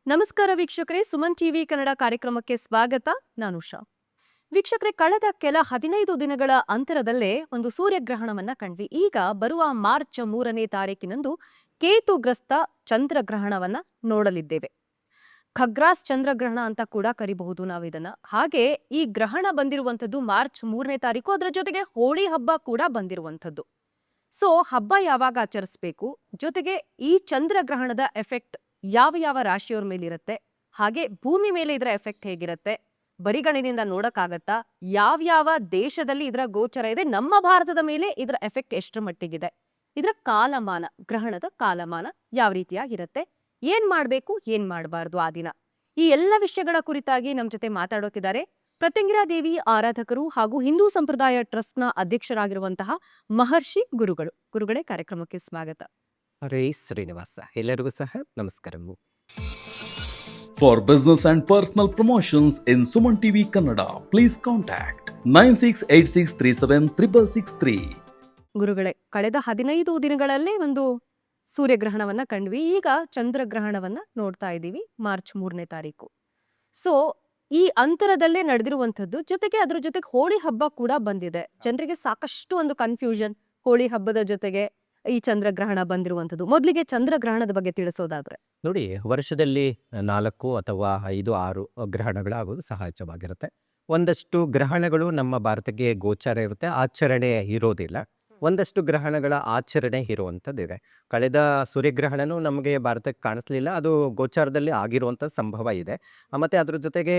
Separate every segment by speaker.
Speaker 1: ನಮಸ್ಕಾರ ವೀಕ್ಷಕರೇ, ಸುಮನ್ ಟಿವಿ ಕನ್ನಡ ಕಾರ್ಯಕ್ರಮಕ್ಕೆ ಸ್ವಾಗತ. ನಾನು ಉಷಾ. ವೀಕ್ಷಕರೇ, ಕಳೆದ ಕೆಲ 15 ದಿನಗಳ ಅಂತರದಲ್ಲೇ ಒಂದು ಸೂರ್ಯಗ್ರಹಣವನ್ನ ಕಂಡ್ವಿ. ಈಗ ಬರುವ ಮಾರ್ಚ್ 3ನೇ ತಾರೀಕಿನಂದು ಕೇತುಗ್ರಸ್ತ ಚಂದ್ರಗ್ರಹಣವನ್ನ ನೋಡಲಿದ್ದೇವೆ. ಖಗ್ರಾಸ್ ಚಂದ್ರಗ್ರಹಣ ಅಂತ ಕೂಡ ಕರಿಬಹುದು ನಾವು ಇದನ್ನ. ಹಾಗೆ ಈ ಗ್ರಹಣ ಬಂದಿರುವಂಥದ್ದು ಮಾರ್ಚ್ 3ನೇ ತಾರೀಕು. ಅದರ ಜೊತೆಗೆ ಹೋಳಿ ಹಬ್ಬ ಕೂಡ ಬಂದಿರುವಂಥದ್ದು. ಸೊ ಹಬ್ಬ ಯಾವಾಗ ಆಚರಿಸಬೇಕು, ಜೊತೆಗೆ ಈ ಚಂದ್ರಗ್ರಹಣದ ಎಫೆಕ್ಟ್ ಯಾವ ಯಾವ ರಾಶಿಯವರ ಮೇಲಿರುತ್ತೆ, ಹಾಗೆ ಭೂಮಿ ಮೇಲೆ ಇದರ ಎಫೆಕ್ಟ್ ಹೇಗಿರುತ್ತೆ, ಬರಿಗಣ್ಣಿನಿಂದ ನೋಡಕ್ಕಾಗತ್ತಾ, ಯಾವ್ಯಾವ ದೇಶದಲ್ಲಿ ಇದರ ಗೋಚರ ಇದೆ, ನಮ್ಮ ಭಾರತದ ಮೇಲೆ ಇದರ ಎಫೆಕ್ಟ್ ಎಷ್ಟರ ಮಟ್ಟಿಗಿದೆ, ಇದರ ಕಾಲಮಾನ, ಗ್ರಹಣದ ಕಾಲಮಾನ ಯಾವ ರೀತಿಯಾಗಿರುತ್ತೆ, ಏನ್ ಮಾಡ್ಬೇಕು ಏನ್ ಮಾಡಬಾರ್ದು ಆ ದಿನ, ಈ ಎಲ್ಲ ವಿಷಯಗಳ ಕುರಿತಾಗಿ ನಮ್ಮ ಜೊತೆ ಮಾತಾಡೋಕಿದ್ದಾರೆ ಪ್ರತ್ಯಂಗಿರಾ ದೇವಿ ಆರಾಧಕರು ಹಾಗೂ ಹಿಂದೂ ಸಂಪ್ರದಾಯ ಟ್ರಸ್ಟ್ನ ಅಧ್ಯಕ್ಷರಾಗಿರುವಂತಹ ಮಹರ್ಷಿ ಗುರುಗಳೇ, ಕಾರ್ಯಕ್ರಮಕ್ಕೆ ಸ್ವಾಗತ.
Speaker 2: ಹರೇ ಶ್ರೀನಿವಾಸ, ಎಲ್ಲರಿಗೂ ಸಹ ನಮಸ್ಕಾರವು.
Speaker 3: For business and personal promotions in Suman TV Kannada, please contact 9686376663.
Speaker 1: ಗುರುಗಳೇ, ಕಳೆದ 15 ದಿನಗಳಲ್ಲೇ ಒಂದು ಸೂರ್ಯಗ್ರಹಣವನ್ನ ಕಂಡ್ವಿ. ಈಗ ಚಂದ್ರಗ್ರಹಣವನ್ನ ನೋಡ್ತಾ ಇದ್ದೀವಿ ಮಾರ್ಚ್ 3ನೇ ತಾರೀಕು. ಸೊ ಈ ಅಂತರದಲ್ಲೇ ನಡೆದಿರುವಂಥದ್ದು, ಜೊತೆಗೆ ಅದ್ರ ಜೊತೆಗೆ ಹೋಳಿ ಹಬ್ಬ ಕೂಡ ಬಂದಿದೆ. ಜನರಿಗೆ ಸಾಕಷ್ಟು ಒಂದು ಕನ್ಫ್ಯೂಷನ್, ಹೋಳಿ ಹಬ್ಬದ ಜೊತೆಗೆ ಈ ಚಂದ್ರಗ್ರಹಣ ಬಂದಿರುವಂಥದ್ದು. ಮೊದಲಿಗೆ ಚಂದ್ರಗ್ರಹಣದ ಬಗ್ಗೆ ತಿಳಿಸೋದಾದ್ರೆ
Speaker 2: ನೋಡಿ, ವರ್ಷದಲ್ಲಿ 4 ಅಥವಾ 5, 6 ಗ್ರಹಣಗಳಾಗೋದು ಸಹಜವಾಗಿರುತ್ತೆ. ಒಂದಷ್ಟು ಗ್ರಹಣಗಳು ನಮ್ಮ ಭಾರತಕ್ಕೆ ಗೋಚಾರ ಇರುತ್ತೆ, ಆಚರಣೆ ಇರೋದಿಲ್ಲ. ಒಂದಷ್ಟು ಗ್ರಹಣಗಳ ಆಚರಣೆ ಇರುವಂಥದ್ದಿದೆ. ಕಳೆದ ಸೂರ್ಯಗ್ರಹಣನೂ ನಮಗೆ ಭಾರತಕ್ಕೆ ಕಾಣಿಸ್ಲಿಲ್ಲ, ಅದು ಗೋಚಾರದಲ್ಲಿ ಆಗಿರುವಂಥ ಸಂಭವ ಇದೆ. ಮತ್ತು ಅದ್ರ ಜೊತೆಗೆ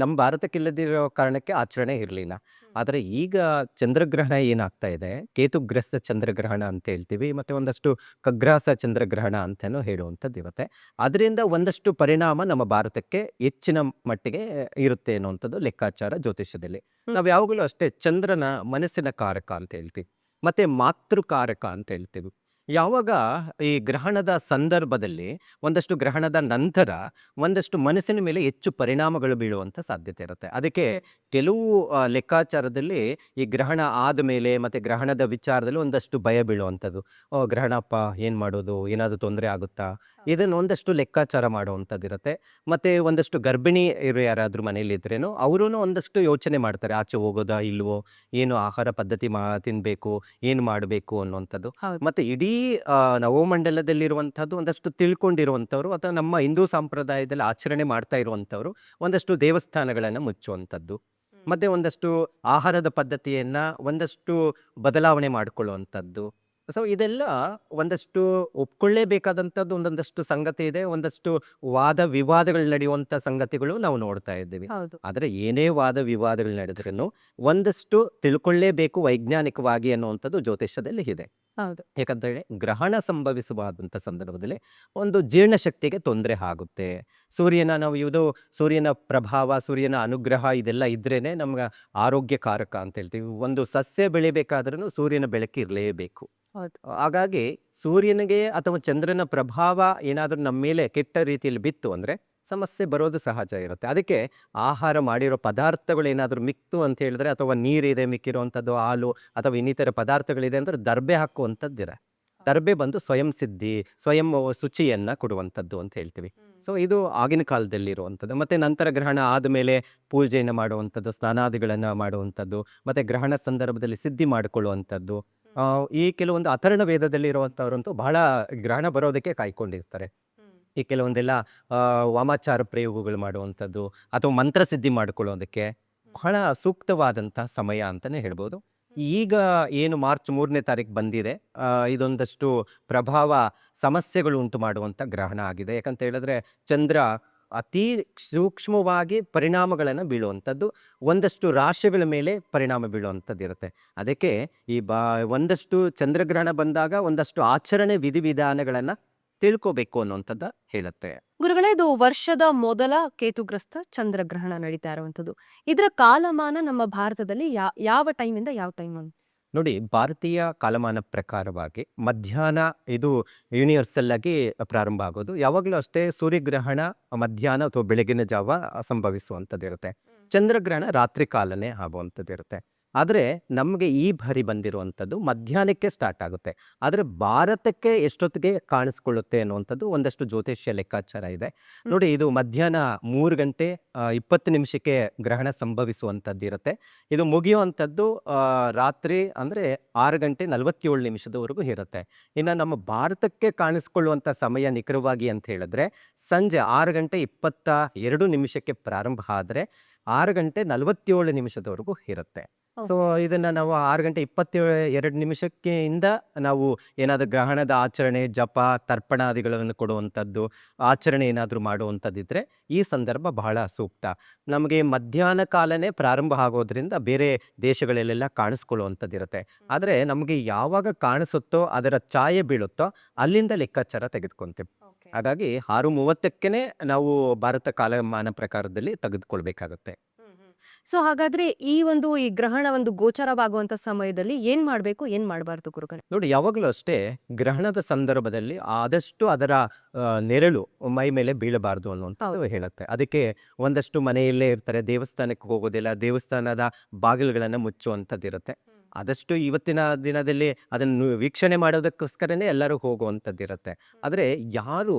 Speaker 2: ನಮ್ಮ ಭಾರತಕ್ಕೆ ಇಲ್ಲದಿರೋ ಕಾರಣಕ್ಕೆ ಆಚರಣೆ ಇರಲಿಲ್ಲ. ಆದರೆ ಈಗ ಚಂದ್ರಗ್ರಹಣ ಏನಾಗ್ತಾ ಇದೆ, ಕೇತುಗ್ರಸ್ತ ಚಂದ್ರಗ್ರಹಣ ಅಂತ ಹೇಳ್ತೀವಿ, ಮತ್ತು ಒಂದಷ್ಟು ಖಗ್ರಾಸ ಚಂದ್ರಗ್ರಹಣ ಅಂತಲೂ ಹೇಳುವಂಥದ್ದು ಇರುತ್ತೆ. ಅದರಿಂದ ಒಂದಷ್ಟು ಪರಿಣಾಮ ನಮ್ಮ ಭಾರತಕ್ಕೆ ಹೆಚ್ಚಿನ ಮಟ್ಟಿಗೆ ಇರುತ್ತೆ ಅನ್ನುವಂಥದ್ದು ಲೆಕ್ಕಾಚಾರ ಜ್ಯೋತಿಷ್ಯದಲ್ಲಿ. ನಾವು ಯಾವಾಗಲೂ ಅಷ್ಟೇ ಚಂದ್ರನ ಮನಸ್ಸಿನ ಕಾರಕ ಅಂತ ಹೇಳ್ತೀವಿ, ಮತ್ತು ಮಾತೃಕಾರಕ ಅಂತ ಹೇಳ್ತೀವಿ. ಯಾವಾಗ ಈ ಗ್ರಹಣದ ಸಂದರ್ಭದಲ್ಲಿ, ಒಂದಷ್ಟು ಗ್ರಹಣದ ನಂತರ ಒಂದಷ್ಟು ಮನಸ್ಸಿನ ಮೇಲೆ ಹೆಚ್ಚು ಪರಿಣಾಮಗಳು ಬೀಳುವಂಥ ಸಾಧ್ಯತೆ ಇರುತ್ತೆ. ಅದಕ್ಕೆ ಕೆಲವು ಲೆಕ್ಕಾಚಾರದಲ್ಲಿ ಈ ಗ್ರಹಣ ಆದಮೇಲೆ ಮತ್ತು ಗ್ರಹಣದ ವಿಚಾರದಲ್ಲಿ ಒಂದಷ್ಟು ಭಯ ಬೀಳುವಂಥದ್ದು. ಗ್ರಹಣಪ್ಪ ಏನು ಮಾಡೋದು, ಏನಾದರೂ ತೊಂದರೆ ಆಗುತ್ತಾ, ಇದನ್ನು ಒಂದಷ್ಟು ಲೆಕ್ಕಾಚಾರ ಮಾಡುವಂಥದ್ದು ಇರುತ್ತೆ. ಮತ್ತು ಒಂದಷ್ಟು ಗರ್ಭಿಣಿ ಇರೋ ಯಾರಾದರೂ ಮನೇಲಿದ್ರೇನೋ ಅವರೂ ಒಂದಷ್ಟು ಯೋಚನೆ ಮಾಡ್ತಾರೆ, ಆಚೆ ಹೋಗೋದಾ ಇಲ್ವೋ, ಏನು ಆಹಾರ ಪದ್ಧತಿ ತಿನ್ನಬೇಕು, ಏನು ಮಾಡಬೇಕು ಅನ್ನುವಂಥದ್ದು. ಮತ್ತು ಇಡೀ ನವಮಂಡಲದಲ್ಲಿರುವಂಥದ್ದು ಒಂದಷ್ಟು ತಿಳ್ಕೊಂಡಿರುವಂಥವ್ರು ಅಥವಾ ನಮ್ಮ ಹಿಂದೂ ಸಂಪ್ರದಾಯದಲ್ಲಿ ಆಚರಣೆ ಮಾಡ್ತಾ ಇರುವಂಥವ್ರು ಒಂದಷ್ಟು ದೇವಸ್ಥಾನಗಳನ್ನು ಮುಚ್ಚುವಂಥದ್ದು, ಮತ್ತು ಒಂದಷ್ಟು ಆಹಾರದ ಪದ್ಧತಿಯನ್ನು ಒಂದಷ್ಟು ಬದಲಾವಣೆ ಮಾಡಿಕೊಳ್ಳುವಂಥದ್ದು. ಸೊ ಇದೆಲ್ಲ ಒಂದಷ್ಟು ಒಪ್ಕೊಳ್ಳೇಬೇಕಾದಂಥದ್ದು ಒಂದೊಂದಷ್ಟು ಸಂಗತಿ ಇದೆ. ಒಂದಷ್ಟು ವಾದ ವಿವಾದಗಳು ನಡೆಯುವಂಥ ಸಂಗತಿಗಳು ನಾವು ನೋಡ್ತಾ ಇದ್ದೀವಿ. ಆದರೆ ಏನೇ ವಾದ ವಿವಾದಗಳು ನಡೆದ್ರೂ ಒಂದಷ್ಟು ತಿಳ್ಕೊಳ್ಳೇಬೇಕು ವೈಜ್ಞಾನಿಕವಾಗಿ ಅನ್ನುವಂಥದ್ದು ಜ್ಯೋತಿಷ್ಯದಲ್ಲಿ ಇದೆ. ಯಾಕಂತೇಳಿ ಗ್ರಹಣ ಸಂಭವಿಸುವಾದಂಥ ಸಂದರ್ಭದಲ್ಲಿ ಒಂದು ಜೀರ್ಣಶಕ್ತಿಗೆ ತೊಂದರೆ ಆಗುತ್ತೆ. ಸೂರ್ಯನ ಪ್ರಭಾವ, ಸೂರ್ಯನ ಅನುಗ್ರಹ ಇದೆಲ್ಲ ಇದ್ರೇನೆ ನಮ್ಗೆ ಆರೋಗ್ಯಕಾರಕ ಅಂತ ಹೇಳ್ತೀವಿ. ಒಂದು ಸಸ್ಯ ಬೆಳಿಬೇಕಾದ್ರೂ ಸೂರ್ಯನ ಬೆಳಕು ಇರಲೇಬೇಕು. ಹಾಗಾಗಿ ಸೂರ್ಯನಿಗೆ ಅಥವಾ ಚಂದ್ರನ ಪ್ರಭಾವ ಏನಾದರೂ ನಮ್ಮ ಮೇಲೆ ಕೆಟ್ಟ ರೀತಿಯಲ್ಲಿ ಬಿತ್ತು ಅಂದರೆ ಸಮಸ್ಯೆ ಬರೋದು ಸಹಜ ಇರುತ್ತೆ. ಅದಕ್ಕೆ ಆಹಾರ ಮಾಡಿರೋ ಪದಾರ್ಥಗಳು ಏನಾದರೂ ಮಿಕ್ತು ಅಂತ ಹೇಳಿದ್ರೆ, ಅಥವಾ ನೀರಿದೆ ಮಿಕ್ಕಿರುವಂಥದ್ದು, ಹಾಲು ಅಥವಾ ಇನ್ನಿತರ ಪದಾರ್ಥಗಳಿದೆ ಅಂದರೆ ದರ್ಬೆ ಹಾಕುವಂಥದ್ದಿದೆ. ದರ್ಬೆ ಬಂದು ಸ್ವಯಂ ಶುಚಿಯನ್ನು ಕೊಡುವಂಥದ್ದು ಅಂತ ಹೇಳ್ತೀವಿ. ಸೊ ಇದು ಆಗಿನ ಕಾಲದಲ್ಲಿ ಇರುವಂಥದ್ದು. ಮತ್ತು ನಂತರ ಗ್ರಹಣ ಆದಮೇಲೆ ಪೂಜೆಯನ್ನು ಮಾಡುವಂಥದ್ದು, ಸ್ನಾನಾದಿಗಳನ್ನು ಮಾಡುವಂಥದ್ದು, ಮತ್ತು ಗ್ರಹಣ ಸಂದರ್ಭದಲ್ಲಿ ಸಿದ್ಧಿ ಮಾಡಿಕೊಳ್ಳುವಂಥದ್ದು. ಈ ಕೆಲವೊಂದು ಅಥರ್ಣ ವೇದದಲ್ಲಿ ಇರುವಂಥವ್ರಂತೂ ಬಹಳ ಗ್ರಹಣ ಬರೋದಕ್ಕೆ ಕಾಯ್ಕೊಂಡಿರ್ತಾರೆ. ಈ ಕೆಲವೊಂದೆಲ್ಲ ವಾಮಾಚಾರ ಪ್ರಯೋಗಗಳು ಮಾಡುವಂಥದ್ದು ಅಥವಾ ಮಂತ್ರಸಿದ್ಧಿ ಮಾಡಿಕೊಳ್ಳೋದಕ್ಕೆ ಬಹಳ ಸೂಕ್ತವಾದಂಥ ಸಮಯ ಅಂತಲೇ ಹೇಳ್ಬೋದು. ಈಗ ಏನು ಮಾರ್ಚ್ 3ನೇ ತಾರೀಕು ಬಂದಿದೆ, ಇದೊಂದಷ್ಟು ಪ್ರಭಾವ ಸಮಸ್ಯೆಗಳು ಉಂಟು ಮಾಡುವಂಥ ಗ್ರಹಣ ಆಗಿದೆ. ಯಾಕಂತ ಹೇಳಿದ್ರೆ ಚಂದ್ರ ಅತಿ ಸೂಕ್ಷ್ಮವಾಗಿ ಪರಿಣಾಮಗಳನ್ನು ಬೀಳುವಂಥದ್ದು, ಒಂದಷ್ಟು ರಾಶಿಗಳ ಮೇಲೆ ಪರಿಣಾಮ ಬೀಳುವಂಥದ್ದು ಇರುತ್ತೆ. ಅದಕ್ಕೆ ಈ ಒಂದಷ್ಟು ಚಂದ್ರಗ್ರಹಣ ಬಂದಾಗ ಒಂದಷ್ಟು ಆಚರಣೆ ವಿಧಿವಿಧಾನಗಳನ್ನು ತಿಳ್ಕೋಬೇಕು ಅನ್ನುವಂಥದ್ದ ಹೇಳುತ್ತೆ.
Speaker 1: ಗುರುಗಳೇ, ಇದು ವರ್ಷದ ಮೊದಲ ಕೇತುಗ್ರಸ್ತ ಚಂದ್ರಗ್ರಹಣ ನಡೀತಾ ಇರುವಂಥದ್ದು. ಇದರ ಕಾಲಮಾನ ನಮ್ಮ ಭಾರತದಲ್ಲಿ ಯಾವ ಟೈಮಿಂದ ಯಾವ ಟೈಮ್?
Speaker 2: ನೋಡಿ, ಭಾರತೀಯ ಕಾಲಮಾನ ಪ್ರಕಾರವಾಗಿ ಮಧ್ಯಾಹ್ನ ಇದು ಯೂನಿವರ್ಸಲ್ ಆಗಿ ಪ್ರಾರಂಭ ಆಗೋದು. ಯಾವಾಗಲೂ ಅಷ್ಟೇ ಸೂರ್ಯಗ್ರಹಣ ಮಧ್ಯಾಹ್ನ ಅಥವಾ ಬೆಳಗಿನ ಜಾವ ಸಂಭವಿಸುವಂಥದ್ದು ಇರುತ್ತೆ. ಚಂದ್ರಗ್ರಹಣ ರಾತ್ರಿ ಕಾಲನೇ ಆಗುವಂಥದ್ದು ಇರುತ್ತೆ. ಆದರೆ ನಮಗೆ ಈ ಬಾರಿ ಬಂದಿರುವಂಥದ್ದು ಮಧ್ಯಾಹ್ನಕ್ಕೆ ಸ್ಟಾರ್ಟ್ ಆಗುತ್ತೆ. ಆದರೆ ಭಾರತಕ್ಕೆ ಎಷ್ಟೊತ್ತಿಗೆ ಕಾಣಿಸ್ಕೊಳ್ಳುತ್ತೆ ಅನ್ನುವಂಥದ್ದು ಒಂದಷ್ಟು ಜ್ಯೋತಿಷ್ಯ ಲೆಕ್ಕಾಚಾರ ಇದೆ. ನೋಡಿ, ಇದು ಮಧ್ಯಾಹ್ನ 3 ಗಂಟೆ 20 ನಿಮಿಷಕ್ಕೆ ಗ್ರಹಣ ಸಂಭವಿಸುವಂಥದ್ದಿರುತ್ತೆ. ಇದು ಮುಗಿಯುವಂಥದ್ದು ರಾತ್ರಿ ಅಂದರೆ 6 ಗಂಟೆ 47 ನಿಮಿಷದವರೆಗೂ ಇರುತ್ತೆ. ಇನ್ನು ನಮ್ಮ ಭಾರತಕ್ಕೆ ಕಾಣಿಸ್ಕೊಳ್ಳುವಂಥ ಸಮಯ ನಿಖರವಾಗಿ ಅಂತ ಹೇಳಿದ್ರೆ ಸಂಜೆ 6 ಗಂಟೆ 22 ನಿಮಿಷಕ್ಕೆ ಪ್ರಾರಂಭ ಆದರೆ 6 ಗಂಟೆ 47 ನಿಮಿಷದವರೆಗೂ ಇರುತ್ತೆ. ಸೊ ಇದನ್ನ ನಾವು 6 ಗಂಟೆ 22 ನಿಮಿಷಕ್ಕೆ ಇಂದ ನಾವು ಏನಾದರೂ ಗ್ರಹಣದ ಆಚರಣೆ, ಜಪ, ತರ್ಪಣಾದಿಗಳನ್ನು ಕೊಡುವಂಥದ್ದು, ಆಚರಣೆ ಏನಾದರೂ ಮಾಡುವಂಥದ್ದಿದ್ರೆ ಈ ಸಂದರ್ಭ ಬಹಳ ಸೂಕ್ತ. ನಮಗೆ ಮಧ್ಯಾಹ್ನ ಕಾಲನೇ ಪ್ರಾರಂಭ ಆಗೋದ್ರಿಂದ ಬೇರೆ ದೇಶಗಳಲ್ಲೆಲ್ಲ ಕಾಣಿಸ್ಕೊಳ್ಳುವಂಥದ್ದಿರುತ್ತೆ. ಆದರೆ ನಮಗೆ ಯಾವಾಗ ಕಾಣಿಸುತ್ತೋ ಅದರ ಛಾಯೆ ಬೀಳುತ್ತೋ ಅಲ್ಲಿಂದ ಲೆಕ್ಕಾಚಾರ ತೆಗೆದುಕೊಂತೀವಿ. ಹಾಗಾಗಿ 6:30ಕ್ಕೇ ನಾವು ಭಾರತ ಕಾಲಮಾನ ಪ್ರಕಾರದಲ್ಲಿ ತೆಗೆದುಕೊಳ್ಬೇಕಾಗುತ್ತೆ.
Speaker 1: ಸೊ ಹಾಗಾದ್ರೆ ಈ ಗ್ರಹಣ ಒಂದು ಗೋಚರವಾಗುವಂತ ಸಮಯದಲ್ಲಿ ಏನ್ ಮಾಡ್ಬೇಕು, ಏನ್ ಮಾಡಬಾರ್ದು ಗುರುಗಳೇ?
Speaker 2: ನೋಡಿ, ಯಾವಾಗಲೂ ಅಷ್ಟೇ ಗ್ರಹಣದ ಸಂದರ್ಭದಲ್ಲಿ ಆದಷ್ಟು ಅದರ ನೆರಳು ಮೈ ಮೇಲೆ ಬೀಳಬಾರ್ದು ಅನ್ನುವಂಥದ್ದು ಹೇಳುತ್ತೆ. ಅದಕ್ಕೆ ಒಂದಷ್ಟು ಮನೆಯಲ್ಲೇ ಇರ್ತಾರೆ, ದೇವಸ್ಥಾನಕ್ಕೆ ಹೋಗೋದಿಲ್ಲ, ದೇವಸ್ಥಾನದ ಬಾಗಿಲುಗಳನ್ನು ಮುಚ್ಚುವಂಥದ್ದಿರುತ್ತೆ. ಆದಷ್ಟು ಇವತ್ತಿನ ದಿನದಲ್ಲಿ ಅದನ್ನು ವೀಕ್ಷಣೆ ಮಾಡೋದಕ್ಕೋಸ್ಕರನೇ ಎಲ್ಲರೂ ಹೋಗುವಂಥದ್ದಿರುತ್ತೆ. ಆದರೆ ಯಾರು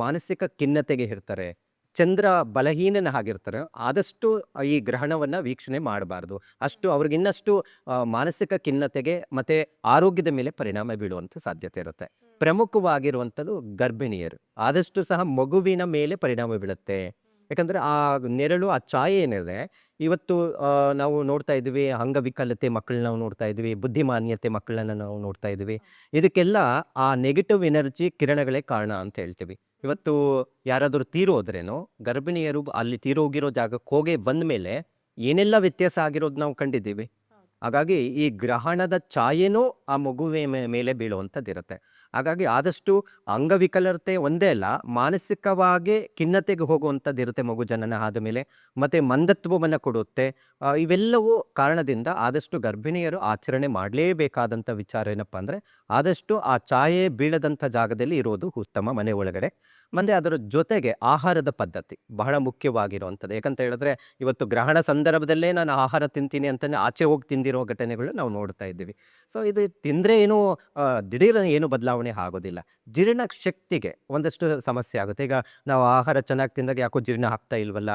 Speaker 2: ಮಾನಸಿಕ ಖಿನ್ನತೆಗೆ ಇರ್ತಾರೆ, ಚಂದ್ರ ಬಲಹೀನನ ಆಗಿರ್ತಾರೆ, ಆದಷ್ಟು ಈ ಗ್ರಹಣವನ್ನು ವೀಕ್ಷಣೆ ಮಾಡಬಾರ್ದು. ಅಷ್ಟು ಅವ್ರಿಗೆ ಇನ್ನಷ್ಟು ಮಾನಸಿಕ ಖಿನ್ನತೆಗೆ ಮತ್ತು ಆರೋಗ್ಯದ ಮೇಲೆ ಪರಿಣಾಮ ಬೀಳುವಂಥ ಸಾಧ್ಯತೆ ಇರುತ್ತೆ. ಪ್ರಮುಖವಾಗಿರುವಂಥದ್ದು ಗರ್ಭಿಣಿಯರು, ಆದಷ್ಟು ಸಹ ಮಗುವಿನ ಮೇಲೆ ಪರಿಣಾಮ ಬೀಳುತ್ತೆ. ಯಾಕಂದರೆ ಆ ನೆರಳು, ಆ ಛಾಯೆ ಏನಿದೆ, ಇವತ್ತು ನಾವು ನೋಡ್ತಾ ಇದ್ವಿ ಅಂಗವಿಕಲತೆ ಮಕ್ಕಳನ್ನ ನಾವು ನೋಡ್ತಾ ಇದ್ವಿ, ಬುದ್ಧಿಮಾನ್ಯತೆ ಮಕ್ಕಳನ್ನ ನಾವು ನೋಡ್ತಾ ಇದ್ವಿ. ಇದಕ್ಕೆಲ್ಲ ಆ ನೆಗೆಟಿವ್ ಎನರ್ಜಿ ಕಿರಣಗಳೇ ಕಾರಣ ಅಂತ ಹೇಳ್ತೀವಿ. ಇವತ್ತು ಯಾರಾದರೂ ತೀರೋದ್ರೇನೋ ಗರ್ಭಿಣಿಯರು ಅಲ್ಲಿ ತೀರೋಗಿರೋ ಜಾಗಕ್ಕೆ ಹೋಗಿ ಬಂದ ಮೇಲೆ ಏನೆಲ್ಲ ವ್ಯತ್ಯಾಸ ಆಗಿರೋದು ನಾವು ಕಂಡಿದ್ದೀವಿ. ಹಾಗಾಗಿ ಈ ಗ್ರಹಣದ ಛಾಯೆನೂ ಆ ಮಗುವಿನ ಮೇಲೆ ಬೀಳುವಂಥದ್ದಿರುತ್ತೆ. ಹಾಗಾಗಿ ಆದಷ್ಟು ಅಂಗವಿಕಲತೆ ಒಂದೇ ಅಲ್ಲ, ಮಾನಸಿಕವಾಗಿ ಖಿನ್ನತೆಗೆ ಹೋಗುವಂಥದ್ದು ಇರುತ್ತೆ ಮಗು ಜನನ ಆದ ಮೇಲೆ, ಮತ್ತು ಮಂದತ್ವವನ್ನು ಕೊಡುತ್ತೆ. ಇವೆಲ್ಲವೂ ಕಾರಣದಿಂದ ಆದಷ್ಟು ಗರ್ಭಿಣಿಯರು ಆಚರಣೆ ಮಾಡಲೇಬೇಕಾದಂಥ ವಿಚಾರ ಏನಪ್ಪ ಅಂದರೆ ಆದಷ್ಟು ಆ ಛಾಯೆ ಬೀಳದಂಥ ಜಾಗದಲ್ಲಿ ಇರೋದು ಉತ್ತಮ ಮನೆ ಒಳಗಡೆ. ಮತ್ತು ಅದರ ಜೊತೆಗೆ ಆಹಾರದ ಪದ್ಧತಿ ಬಹಳ ಮುಖ್ಯವಾಗಿರುವಂಥದ್ದು. ಯಾಕಂತ ಹೇಳಿದ್ರೆ ಇವತ್ತು ಗ್ರಹಣ ಸಂದರ್ಭದಲ್ಲೇ ನಾನು ಆಹಾರ ತಿಂತೀನಿ ಅಂತಲೇ ಆಚೆ ಹೋಗಿ ತಿಂದಿರೋ ಘಟನೆಗಳು ನಾವು ನೋಡ್ತಾ ಇದ್ದೀವಿ. ಸೊ ಇದು ತಿಂದರೆ ಏನೂ ದಿಢೀರ್ ಏನು ಬದಲಾವಣೆ ಆಗೋದಿಲ್ಲ. ಜೀರ್ಣ ಶಕ್ತಿಗೆ ಒಂದಷ್ಟು ಸಮಸ್ಯೆ ಆಗುತ್ತೆ. ಈಗ ನಾವು ಆಹಾರ ಚೆನ್ನಾಗಿ ತಿಂದಾಗ ಯಾಕೋ ಜೀರ್ಣ ಆಗ್ತಾ ಇಲ್ವಲ್ಲ,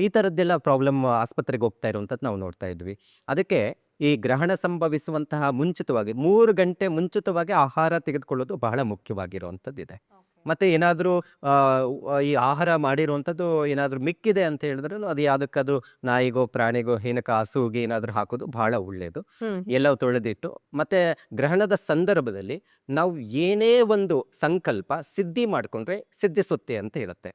Speaker 2: ಈ ಥರದ್ದೆಲ್ಲ ಪ್ರಾಬ್ಲಮ್ ಆಸ್ಪತ್ರೆಗೆ ಹೋಗ್ತಾ ಇರುವಂಥದ್ದು ನಾವು ನೋಡ್ತಾ ಇದ್ವಿ. ಅದಕ್ಕೆ ಈ ಗ್ರಹಣ ಸಂಭವಿಸುವಂತಹ ಮುಂಚಿತವಾಗಿ 3 ಗಂಟೆ ಮುಂಚಿತವಾಗಿ ಆಹಾರ ತೆಗೆದುಕೊಳ್ಳೋದು ಬಹಳ ಮುಖ್ಯವಾಗಿರುವಂಥದ್ದಿದೆ. ಮತ್ತು ಏನಾದರೂ ಈ ಆಹಾರ ಮಾಡಿರುವಂಥದ್ದು ಏನಾದರೂ ಮಿಕ್ಕಿದೆ ಅಂತ ಹೇಳಿದ್ರೆ ಅದು ಯಾವುದಕ್ಕಾದ್ರೂ ನಾಯಿಗೋ ಪ್ರಾಣಿಗೋ ಏನಕ್ಕೆ ಹಸುವಿಗೆ ಏನಾದರೂ ಹಾಕೋದು ಬಹಳ ಒಳ್ಳೆಯದು. ಎಲ್ಲವೂ ತೊಳೆದಿಟ್ಟು, ಮತ್ತು ಗ್ರಹಣದ ಸಂದರ್ಭದಲ್ಲಿ ನಾವು ಏನೇ ಒಂದು ಸಂಕಲ್ಪ ಸಿದ್ಧಿ ಮಾಡಿಕೊಂಡ್ರೆ ಸಿದ್ಧಿಸುತ್ತೆ ಅಂತ ಹೇಳುತ್ತೆ.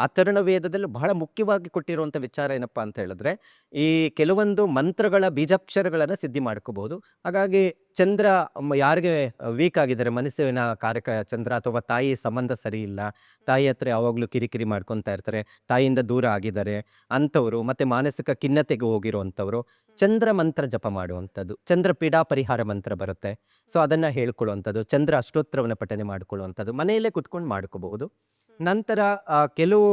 Speaker 2: ಅಥರ್ವಣ ವೇದದಲ್ಲಿ ಬಹಳ ಮುಖ್ಯವಾಗಿ ಕೊಟ್ಟಿರುವಂಥ ವಿಚಾರ ಏನಪ್ಪ ಅಂತ ಹೇಳಿದ್ರೆ ಈ ಕೆಲವೊಂದು ಮಂತ್ರಗಳ ಬೀಜಾಕ್ಷರಗಳನ್ನು ಸಿದ್ಧಿ ಮಾಡ್ಕೋಬಹುದು. ಹಾಗಾಗಿ ಚಂದ್ರ ಯಾರಿಗೆ ವೀಕ್ ಆಗಿದ್ದಾರೆ, ಮನಸ್ಸಿನ ಕಾರಕ ಚಂದ್ರ, ಅಥವಾ ತಾಯಿ ಸಂಬಂಧ ಸರಿ ಇಲ್ಲ, ತಾಯಿ ಹತ್ರ ಯಾವಾಗಲೂ ಕಿರಿಕಿರಿ ಮಾಡ್ಕೊತಾ ಇರ್ತಾರೆ, ತಾಯಿಯಿಂದ ದೂರ ಆಗಿದ್ದಾರೆ ಅಂಥವ್ರು, ಮತ್ತು ಮಾನಸಿಕ ಖಿನ್ನತೆಗೆ ಹೋಗಿರುವಂಥವ್ರು ಚಂದ್ರ ಮಂತ್ರ ಜಪ ಮಾಡುವಂಥದ್ದು, ಚಂದ್ರ ಪೀಡಾ ಪರಿಹಾರ ಮಂತ್ರ ಬರುತ್ತೆ. ಸೊ ಅದನ್ನು ಹೇಳ್ಕೊಳ್ಳುವಂಥದ್ದು, ಚಂದ್ರ ಅಷ್ಟೋತ್ತರವನ್ನು ಪಠನೆ ಮಾಡ್ಕೊಳ್ಳುವಂಥದ್ದು ಮನೆಯಲ್ಲೇ ಕುತ್ಕೊಂಡು ಮಾಡ್ಕೋಬಹುದು. ನಂತರ ಕೆಲವು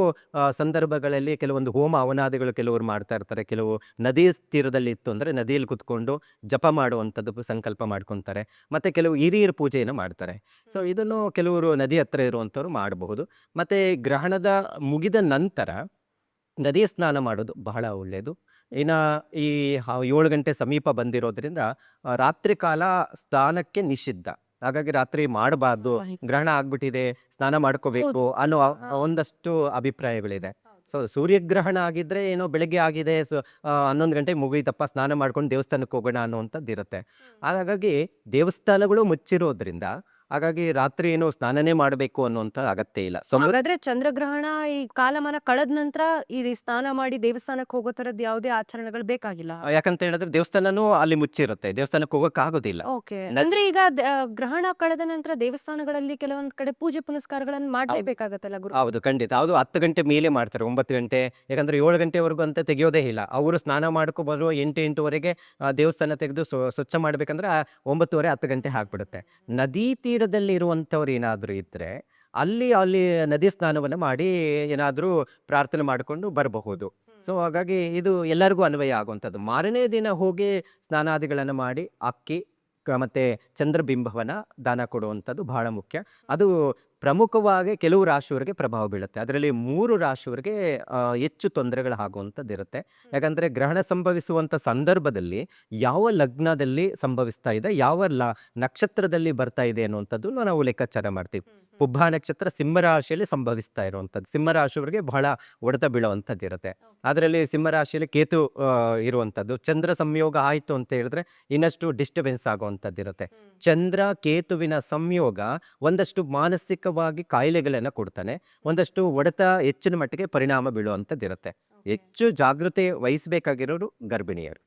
Speaker 2: ಸಂದರ್ಭಗಳಲ್ಲಿ ಕೆಲವೊಂದು ಹೋಮ ಹವನಾದಿಗಳು ಕೆಲವರು ಮಾಡ್ತಾ ಇರ್ತಾರೆ. ಕೆಲವು ನದಿ ತೀರದಲ್ಲಿ ಇತ್ತು ಅಂದರೆ ನದಿಯಲ್ಲಿ ಕುತ್ಕೊಂಡು ಜಪ ಮಾಡುವಂಥದ್ದು ಸಂಕಲ್ಪ ಮಾಡ್ಕೊತಾರೆ. ಮತ್ತು ಕೆಲವು ಹಿರಿಯರ ಪೂಜೆಯನ್ನು ಮಾಡ್ತಾರೆ. ಸೊ ಇದನ್ನು ಕೆಲವರು ನದಿ ಹತ್ರ ಇರುವಂಥವ್ರು ಮಾಡಬಹುದು. ಮತ್ತು ಗ್ರಹಣದ ಮುಗಿದ ನಂತರ ನದಿ ಸ್ನಾನ ಮಾಡೋದು ಬಹಳ ಒಳ್ಳೆಯದು. ಇನ್ನು ಈ 7 ಗಂಟೆ ಸಮೀಪ ಬಂದಿರೋದ್ರಿಂದ ರಾತ್ರಿ ಕಾಲ ಸ್ನಾನಕ್ಕೆ ನಿಷಿದ್ಧ. ಹಾಗಾಗಿ ರಾತ್ರಿ ಮಾಡಬಾರ್ದು, ಗ್ರಹಣ ಆಗ್ಬಿಟ್ಟಿದೆ ಸ್ನಾನ ಮಾಡ್ಕೋಬೇಕು ಅನ್ನೋ ಒಂದಷ್ಟು ಅಭಿಪ್ರಾಯಗಳಿದೆ. ಸೊ ಸೂರ್ಯಗ್ರಹಣ ಆಗಿದ್ರೆ ಏನೋ ಬೆಳಗ್ಗೆ ಆಗಿದೆ, 11 ಗಂಟೆಗೆ ಮುಗಿತಪ್ಪ, ಸ್ನಾನ ಮಾಡ್ಕೊಂಡು ದೇವಸ್ಥಾನಕ್ಕೆ ಹೋಗೋಣ ಅನ್ನೋವಂಥದ್ದು ಇರುತ್ತೆ. ಹಾಗಾಗಿ ದೇವಸ್ಥಾನಗಳು ಮುಚ್ಚಿರೋದ್ರಿಂದ ಹಾಗಾಗಿ ರಾತ್ರಿ ಏನು ಸ್ನಾನನೇ ಮಾಡಬೇಕು ಅನ್ನುವಂಥ ಅಗತ್ಯ ಇಲ್ಲ.
Speaker 1: ಹಾಗಾದ್ರೆ ಚಂದ್ರಗ್ರಹಣ ಈ ಕಾಲಮಾನ ಕಳೆದ ನಂತರ ಈ ಸ್ನಾನ ಮಾಡಿ ದೇವಸ್ಥಾನಕ್ಕೆ ಹೋಗೋ ತರದ್ ಯಾವುದೇ ಆಚರಣೆಗಳು ಬೇಕಾಗಿಲ್ಲ.
Speaker 2: ಯಾಕಂತ ಹೇಳಿದ್ರೆ ದೇವಸ್ಥಾನನೂ ಅಲ್ಲಿ ಮುಚ್ಚಿರುತ್ತೆ, ದೇವಸ್ಥಾನಕ್ಕೆ ಹೋಗಕ್ ಆಗೋದಿಲ್ಲ.
Speaker 1: ಓಕೆ, ಅಂದ್ರೆ ಈಗ ಗ್ರಹಣ ಕಳೆದ ನಂತರ ದೇವಸ್ಥಾನಗಳಲ್ಲಿ ಕೆಲವೊಂದ್ ಕಡೆ ಪೂಜೆ ಪುನಸ್ಕಾರಗಳನ್ನು ಮಾಡಲೇಬೇಕಾಗತ್ತಲ್ಲ ಗುರು?
Speaker 2: ಹೌದು, ಖಂಡಿತ. ಅದು 10 ಗಂಟೆ ಮೇಲೆ ಮಾಡ್ತಾರೆ, 9 ಗಂಟೆ. ಯಾಕಂದ್ರೆ 7 ಗಂಟೆವರೆಗೂ ಅಂತ ತೆಗೆಯೋದೇ ಇಲ್ಲ. ಅವರು ಸ್ನಾನ ಮಾಡ್ಕೊಬರೋ 8-8ವರೆಗೆ ದೇವಸ್ಥಾನ ತೆಗೆದು ಸ್ವಚ್ಛ ಮಾಡ್ಬೇಕಂದ್ರೆ 9:30 10 ಗಂಟೆ ಆಗ್ಬಿಡುತ್ತೆ. ನದಿ ತೀರದಲ್ಲಿ ಇರುವಂಥವ್ರು ಏನಾದರೂ ಇದ್ರೆ ಅಲ್ಲಿ ನದಿ ಸ್ನಾನವನ್ನು ಮಾಡಿ ಏನಾದರೂ ಪ್ರಾರ್ಥನೆ ಮಾಡಿಕೊಂಡು ಬರಬಹುದು. ಸೊ ಹಾಗಾಗಿ ಇದು ಎಲ್ಲರಿಗೂ ಅನ್ವಯ ಆಗುವಂಥದ್ದು. ಮಾರನೇ ದಿನ ಹೋಗಿ ಸ್ನಾನಾದಿಗಳನ್ನು ಮಾಡಿ ಅಕ್ಕಿ ಮತ್ತೆ ಚಂದ್ರಬಿಂಬವನ್ನ ದಾನ ಕೊಡುವಂಥದ್ದು ಬಹಳ ಮುಖ್ಯ. ಅದು ಪ್ರಮುಖವಾಗಿ ಕೆಲವು ರಾಶಿಯವರಿಗೆ ಪ್ರಭಾವ ಬೀಳುತ್ತೆ. ಅದರಲ್ಲಿ 3 ರಾಶಿಯವರಿಗೆ ಹೆಚ್ಚು ತೊಂದರೆಗಳಾಗುವಂಥದ್ದು ಇರುತ್ತೆ. ಯಾಕಂದ್ರೆ ಗ್ರಹಣ ಸಂಭವಿಸುವಂಥ ಸಂದರ್ಭದಲ್ಲಿ ಯಾವ ಲಗ್ನದಲ್ಲಿ ಸಂಭವಿಸ್ತಾ ಇದೆ, ಯಾವ ನಕ್ಷತ್ರದಲ್ಲಿ ಬರ್ತಾ ಇದೆ ಅನ್ನುವಂಥದ್ದು ನಾವು ಲೆಕ್ಕಾಚಾರ ಮಾಡ್ತೀವಿ. ಪುಬ್ಬ ನಕ್ಷತ್ರ ಸಿಂಹರಾಶಿಯಲ್ಲಿ ಸಂಭವಿಸ್ತಾ ಇರುವಂಥದ್ದು. ಸಿಂಹರಾಶಿಯವರಿಗೆ ಬಹಳ ಹೊಡೆತ ಬೀಳುವಂಥದ್ದು ಇರುತ್ತೆ. ಅದರಲ್ಲಿ ಸಿಂಹರಾಶಿಯಲ್ಲಿ ಕೇತು ಇರುವಂಥದ್ದು. ಚಂದ್ರ ಸಂಯೋಗ ಆಯಿತು ಅಂತ ಹೇಳಿದ್ರೆ ಇನ್ನಷ್ಟು ಡಿಸ್ಟರ್ಬೆನ್ಸ್ ಆಗುವಂಥದ್ದು ಇರುತ್ತೆ. ಚಂದ್ರ ಕೇತುವಿನ ಸಂಯೋಗ ಒಂದಷ್ಟು ಮಾನಸಿಕವಾಗಿ ಕಾಯಿಲೆಗಳನ್ನು ಕೊಡ್ತಾನೆ, ಒಂದಷ್ಟು ಹೊಡೆತ ಹೆಚ್ಚಿನ ಮಟ್ಟಿಗೆ ಪರಿಣಾಮ ಬೀಳುವಂಥದ್ದು ಇರುತ್ತೆ. ಹೆಚ್ಚು ಜಾಗೃತಿ ವಹಿಸಬೇಕಾಗಿರೋರು ಗರ್ಭಿಣಿಯರು.